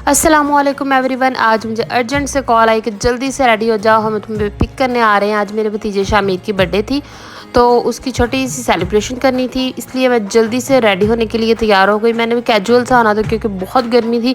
अस्सलामुअलैकुम एवरीवन। आज मुझे अर्जेंट से कॉल आई कि जल्दी से रेडी हो जाओ, हम तुम्हें पिक करने आ रहे हैं। आज मेरे भतीजे शामिर की बर्थडे थी तो उसकी छोटी सी सेलिब्रेशन करनी थी, इसलिए मैं जल्दी से रेडी होने के लिए तैयार हो गई। मैंने भी कैजुअल सा आना था क्योंकि बहुत गर्मी थी,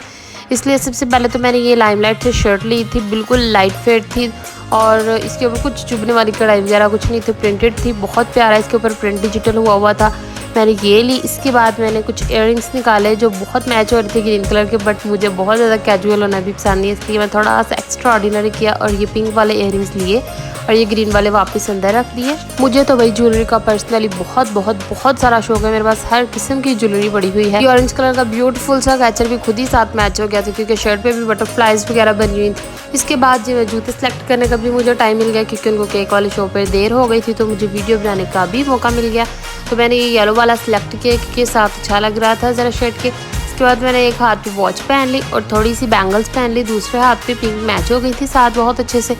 इसलिए सबसे पहले तो मैंने ये लाइमलाइट से शर्ट ली थी, बिल्कुल लाइट फेट थी और इसके ऊपर कुछ चुभने वाली कढ़ाई वगैरह कुछ नहीं थी, प्रिंटेड थी, बहुत प्यारा इसके ऊपर प्रिंट डिजिटल हुआ था। मैंने ये ली। इसके बाद मैंने कुछ इयररिंग्स निकाले जो बहुत मैच हो रहे थे ग्रीन कलर के, बट मुझे बहुत ज़्यादा कैजुअल होना भी पसंद नहीं है, इसलिए मैं थोड़ा सा एक्स्ट्रा ऑर्डिनरी किया और ये पिंक वाले इयररिंग्स लिए और ये ग्रीन वाले वापस अंदर रख दिए। मुझे तो भाई ज्वेलरी का पर्सनली बहुत बहुत बहुत सारा शौक है, मेरे पास हर किस्म की ज्वेलरी पड़ी हुई है। ये ऑरेंज कलर का ब्यूटीफुल सा कैचर भी खुद ही साथ मैच हो गया था क्योंकि शर्ट पे भी बटरफ्लाइज वगैरह बनी हुई थी। इसके बाद जो जूते सेलेक्ट करने का भी मुझे टाइम मिल गया क्योंकि उनको केक वाले शो पर देर हो गई थी, तो मुझे वीडियो बनाने का भी मौका मिल गया। तो मैंने ये येलो वाला सिलेक्ट किया क्योंकि साथ अच्छा लग रहा था ज़रा शर्ट के। इसके बाद मैंने एक हाथ पे वॉच पहन ली और थोड़ी सी बैंगल्स पहन ली, दूसरे हाथ पे पिंक मैच हो गई थी साथ बहुत अच्छे से।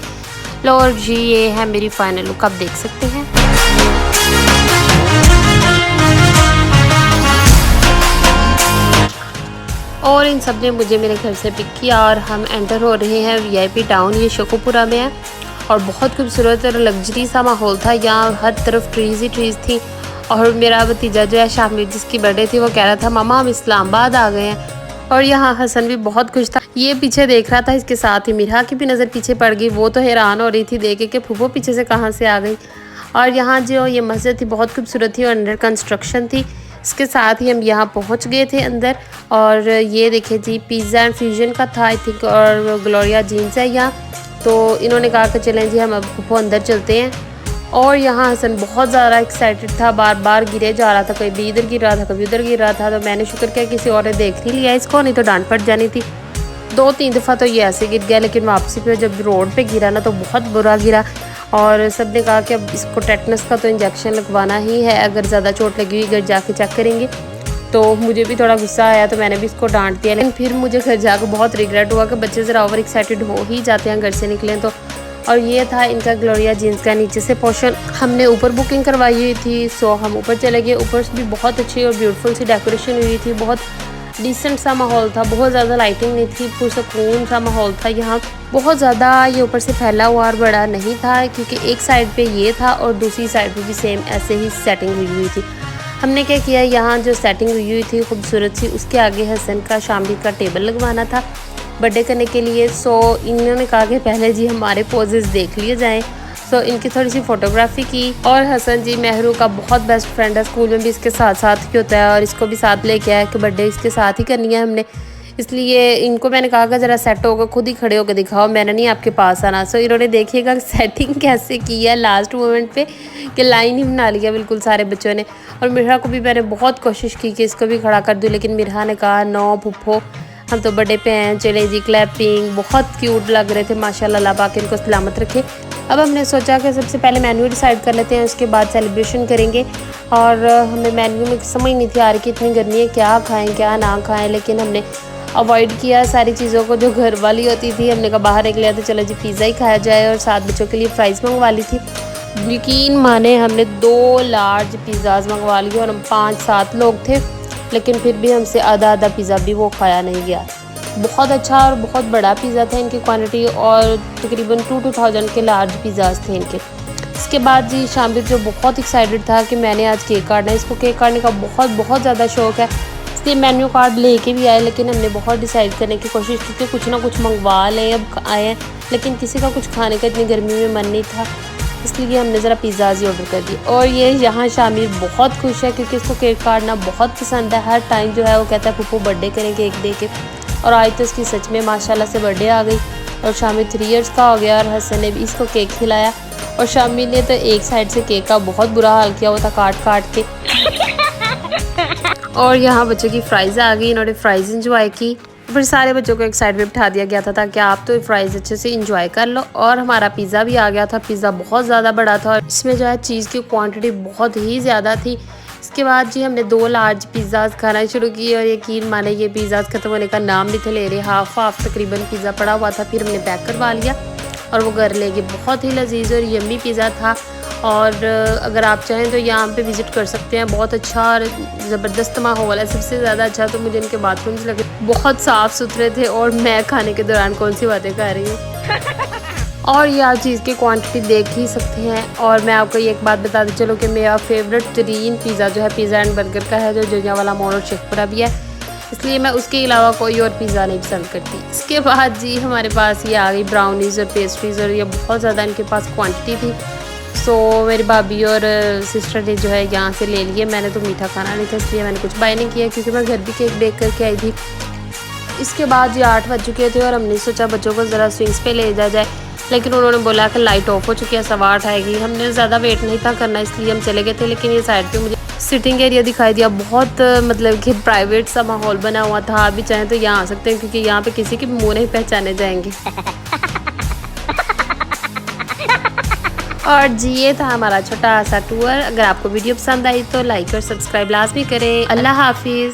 लो और जी ये है मेरी फाइनल लुक, आप देख सकते हैं। और इन सब ने मुझे मेरे घर से पिक किया और हम एंटर हो रहे हैं वीआईपी टाउन। ये शोकोपुरा में है और बहुत खूबसूरत और लग्जरी सा माहौल था, यहाँ हर तरफ ट्रीज़ ही ट्रीज़ थी। और मेरा भतीजा जो है शामिर जिसकी बर्थडे थी वो कह रहा था मामा हम इस्लामाबाद आ गए हैं, और यहाँ हसन भी बहुत खुश था, ये पीछे देख रहा था। इसके साथ ही मिरहा की भी नज़र पीछे पड़ गई, वो तो हैरान हो रही थी देख के फूफो पीछे से कहाँ से आ गई। और यहाँ जो ये मस्जिद थी बहुत खूबसूरत थी और अंडर कंस्ट्रक्शन थी। इसके साथ ही हम यहाँ पहुँच गए थे अंदर और ये देखे जी पिज़्ज़ा एंड फ्यूजन का था आई थिंक, और ग्लोरिया जीन्स है यहाँ। तो इन्होंने कहा कि चलें जी हम अब फूफो अंदर चलते हैं। और यहाँ हसन बहुत ज़्यादा एक्साइटेड था, बार बार गिरे जा रहा था, कभी इधर गिर रहा था कभी उधर गिर रहा था। तो मैंने शुक्र किया किसी और ने देख नहीं लिया इसको, नहीं तो डांट पड़ जानी थी। 2-3 दफ़ा तो ये ऐसे गिर गया, लेकिन वापसी पे जब रोड पे गिरा ना तो बहुत बुरा गिरा। और सब ने कहा कि अब इसको टेटनस का तो इंजेक्शन लगवाना ही है, अगर ज़्यादा चोट लगी हुई घर जाके चेक करेंगे। तो मुझे भी थोड़ा गुस्सा आया तो मैंने भी इसको डांट दिया, लेकिन फिर मुझे घर जाकर बहुत रिग्रेट हुआ कि बच्चे ज़रा ओवर एक्साइटेड हो ही जाते हैं घर से निकलें तो। और ये था इनका ग्लोरिया जीन्स का नीचे से पोर्शन। हमने ऊपर बुकिंग करवाई हुई थी, सो हम ऊपर चले गए। ऊपर से भी बहुत अच्छी और ब्यूटीफुल सी डेकोरेशन हुई थी, बहुत डिसेंट सा माहौल था, बहुत ज़्यादा लाइटिंग नहीं थी, पुरसकून सा माहौल था यहाँ। बहुत ज़्यादा ये ऊपर से फैला हुआ और बड़ा नहीं था क्योंकि एक साइड पे ये था और दूसरी साइड पे भी सेम ऐसे ही सेटिंग हुई हुई थी। हमने क्या किया, यहाँ जो सेटिंग हुई थी खूबसूरत सी, उसके आगे हसन का शामिर का टेबल लगवाना था बर्थडे करने के लिए। सो इन्होंने कहा कि पहले जी हमारे पोजेस देख लिए जाएं। सो इनकी थोड़ी सी फोटोग्राफी की। और हसन जी मेहरू का बहुत बेस्ट फ्रेंड है, स्कूल में भी इसके साथ साथ ही होता है और इसको भी साथ लेके आया कि बर्थडे इसके साथ ही करनी है हमने, इसलिए इनको मैंने कहा कि ज़रा सेट होकर खुद ही खड़े होकर दिखाओ, मैंने नहीं आपके पास आना। सो इन्होंने देखिएगा सेटिंग कैसे की है लास्ट मोमेंट पे कि लाइन ही बना लिया बिल्कुल सारे बच्चों ने। और मिरहा को भी मैंने बहुत कोशिश की कि इसको भी खड़ा कर दूँ, लेकिन मिरहा ने कहा नो फुफ्फो हम तो बर्थडे पे हैं, चले जी क्लैपिंग। बहुत क्यूट लग रहे थे माशाल्लाह, अल्लाह पाक इनको सलामत रखे। अब हमने सोचा कि सबसे पहले मेन्यू डिसाइड कर लेते हैं, उसके बाद सेलिब्रेशन करेंगे। और हमें मेन्यू में समझ नहीं थी आ रही कि इतनी गर्मी है क्या खाएं क्या ना खाएं, लेकिन हमने अवॉइड किया सारी चीज़ों को जो घर वाली होती थी। हमने कहा बाहर निकले तो चलो जी पिज़्ज़ा ही खाया जाए, और 7 बच्चों के लिए फ्राइज़ मंगवा ली थी। यकीन माने हमने 2 लार्ज पिज़्ज़ाज मंगवा लिए और हम 5-7 लोग थे, लेकिन फिर भी हमसे आधा पिज़्ज़ा भी वो खाया नहीं गया। बहुत अच्छा और बहुत बड़ा पिज़्ज़ा था इनकी क्वांटिटी, और तकरीबन 2,000 के लार्ज पिज़्ज़ाज थे इनके। इसके बाद जी शामिर जो बहुत एक्साइटेड था कि मैंने आज केक काटना है, इसको केक काटने का बहुत बहुत ज़्यादा शौक है, इसलिए मेन्यू कार्ड लेके भी आए। लेकिन हमने बहुत डिसाइड करने की कोशिश की कि कुछ ना कुछ मंगवा लें, अब आए हैं लेकिन किसी का कुछ खाने का इतनी गर्मी में मन नहीं था, इसलिए हमने ज़रा पिज़्ज़ाज ही ऑर्डर कर दिए। और ये यहाँ शामिर बहुत खुश है क्योंकि इसको केक काटना बहुत पसंद है, हर टाइम जो है वो कहता है पप्पू बर्थडे करें केक दे के। और आज तो इसकी सच में माशाल्लाह से बर्थडे आ गई और शामिर 3 इयर्स का हो गया और हसन ने भी इसको केक खिलाया। और शामिर ने तो एक साइड से केक का बहुत बुरा हाल किया हुआ था काट काट के। और यहाँ बच्चों की फ्राइज़ आ गई, इन्होंने फ्राइज़ इंजॉय की। फिर सारे बच्चों को एक साइड में बिठा दिया गया था ताकि आप तो फ्राइज़ अच्छे से इंजॉय कर लो। और हमारा पिज़्ज़ा भी आ गया था, पिज़्ज़ा बहुत ज़्यादा बड़ा था और इसमें जो है चीज़ की क्वांटिटी बहुत ही ज़्यादा थी। इसके बाद जी हमने 2 लार्ज पिज़्ज़ाज खाना शुरू किए और यकीन माने ये पिज़्ज़ाज ख़त्म होने का नाम नहीं थे ले रहे, हाफ तकरीबन पिज़्ज़ा पड़ा हुआ था। फिर हमने पैक करवा लिया और वो घर ले गए। बहुत ही लजीज और यम्मी पिज़्ज़ा था और अगर आप चाहें तो यहाँ पे विज़िट कर सकते हैं। बहुत अच्छा और ज़बरदस्त माहौल है। सबसे ज़्यादा अच्छा तो मुझे इनके बाथरूम्स लगे, बहुत साफ़ सुथरे थे और मैं खाने के दौरान कौन सी बातें कर रही हूँ। और ये आप चीज़ की क्वांटिटी देख ही सकते हैं। और मैं आपको ये एक बात बताती चलो कि मेरा फेवरेट तरीन पिज़्ज़ा जो है पिज़्ज़ा एंड बर्गर का है, जो जलियांवाला मॉल और शेखपुरा भी है, इसलिए मैं उसके अलावा कोई और पिज़्ज़ा नहीं पसंद करती। इसके बाद जी हमारे पास ये आ गई ब्राउनीज़ और पेस्ट्रीज़, और ये बहुत ज़्यादा इनके पास क्वांटिटी थी। सो मेरी भाभी और सिस्टर ने जो है यहाँ से ले लिए। मैंने तो मीठा खाना नहीं था, इसलिए मैंने कुछ बाय नहीं किया, क्योंकि मैं घर भी केक बेक करके आई थी। इसके बाद ये 8 बज चुके थे और हमने सोचा बच्चों को ज़रा स्विंग्स पे ले जाए, लेकिन उन्होंने बोला कि लाइट ऑफ हो चुकी है, 8:15 आएगी। हमने ज़्यादा वेट नहीं था करना, इसलिए हम चले गए थे। लेकिन ये साइड पे मुझे सिटिंग एरिया दिखाई दिया, बहुत मतलब कि प्राइवेट सा माहौल बना हुआ था। आप भी चाहें तो यहाँ आ सकते हैं, क्योंकि यहाँ पे किसी के मुँह नहीं पहचाने जाएंगे। और जी ये था हमारा छोटा सा टूर। अगर आपको वीडियो पसंद आई तो लाइक और सब्सक्राइब लाजमी करें। अल्लाह हाफिज़।